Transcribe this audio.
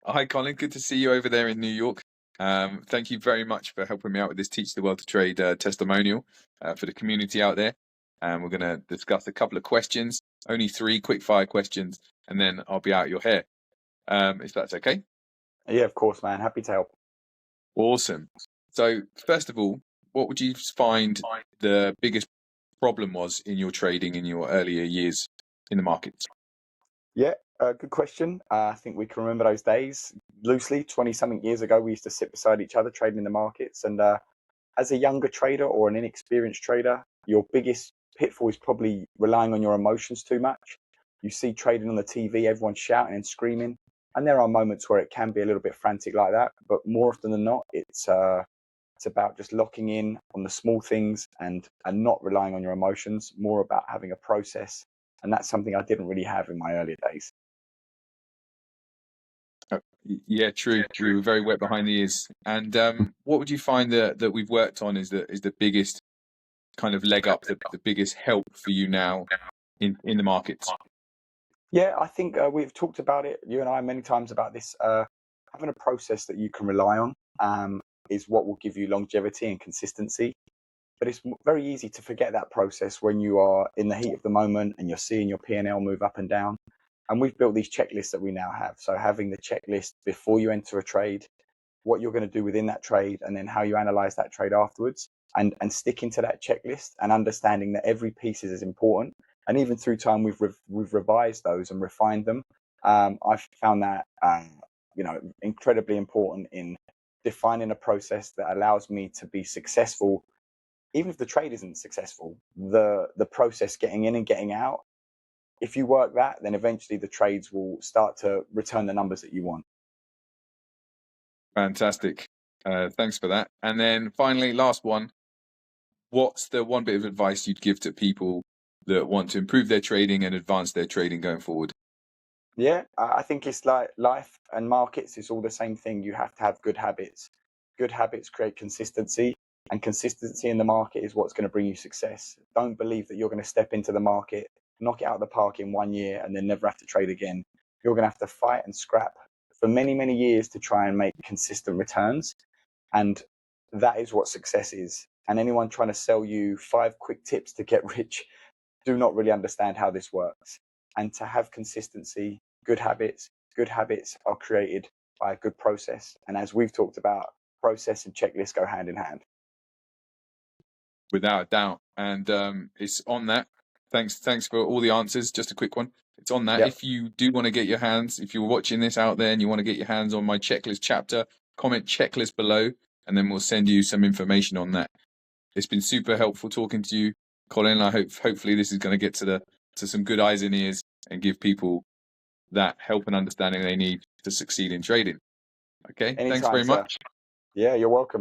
Hi, Colin. Good to see you over there in New York. Thank you very much for helping me out with this Teach the World to Trade testimonial for the community out there. And we're going to discuss a couple of questions, only three quick fire questions, and then I'll be out your hair, if that's okay. Yeah, of course, man. Happy to help. Awesome. So, first of all, what would you find the biggest problem was in your trading in your earlier years in the markets? Yeah, good question. I think we can remember those days loosely. 20-something years ago, we used to sit beside each other trading in the markets. And as a younger trader or an inexperienced trader, your biggest pitfall is probably relying on your emotions too much. You see trading on the TV, everyone's shouting and screaming. And there are moments where it can be a little bit frantic like that. But more often than not, it's about just locking in on the small things and not relying on your emotions, more about having a process. And that's something I didn't really have in my earlier days. Yeah, true. We were very wet behind the ears. And what would you find that we've worked on is the biggest kind of leg up, the biggest help for you now in the markets? Yeah, I think we've talked about it, you and I, many times about this. Having a process that you can rely on is what will give you longevity and consistency. But it's very easy to forget that process when you are in the heat of the moment and you're seeing your P&L move up and down. And we've built these checklists that we now have. So having the checklist before you enter a trade, what you're going to do within that trade, and then how you analyze that trade afterwards, and sticking to that checklist and understanding that every piece is important. And even through time, we've revised those and refined them. I've found that incredibly important in defining a process that allows me to be successful even if the trade isn't successful. The process getting in and getting out, if you work that, then eventually the trades will start to return the numbers that you want. Fantastic. Thanks for that. And then finally, last one. What's the one bit of advice you'd give to people that want to improve their trading and advance their trading going forward? Yeah, I think it's like life and markets is all the same thing. You have to have good habits. Good habits create consistency, and consistency in the market is what's going to bring you success. Don't believe that you're going to step into the market, knock it out of the park in 1 year, and then never have to trade again. You're going to have to fight and scrap for many, many years to try and make consistent returns. And that is what success is. And anyone trying to sell you 5 quick tips to get rich do not really understand how this works. And to have consistency, good habits are created by a good process. And as we've talked about, process and checklist go hand in hand. Without a doubt. And it's on that. Thanks for all the answers. Just a quick one. It's on that. Yep. If you do want to get your hands, if you're watching this out there and you want to get your hands on my checklist chapter, comment checklist below, and then we'll send you some information on that. It's been super helpful talking to you, Colin. I hopefully this is going to get to some good eyes and ears and give people that help and understanding they need to succeed in trading. Okay, thanks Anytime, very sir. much. Yeah, you're welcome.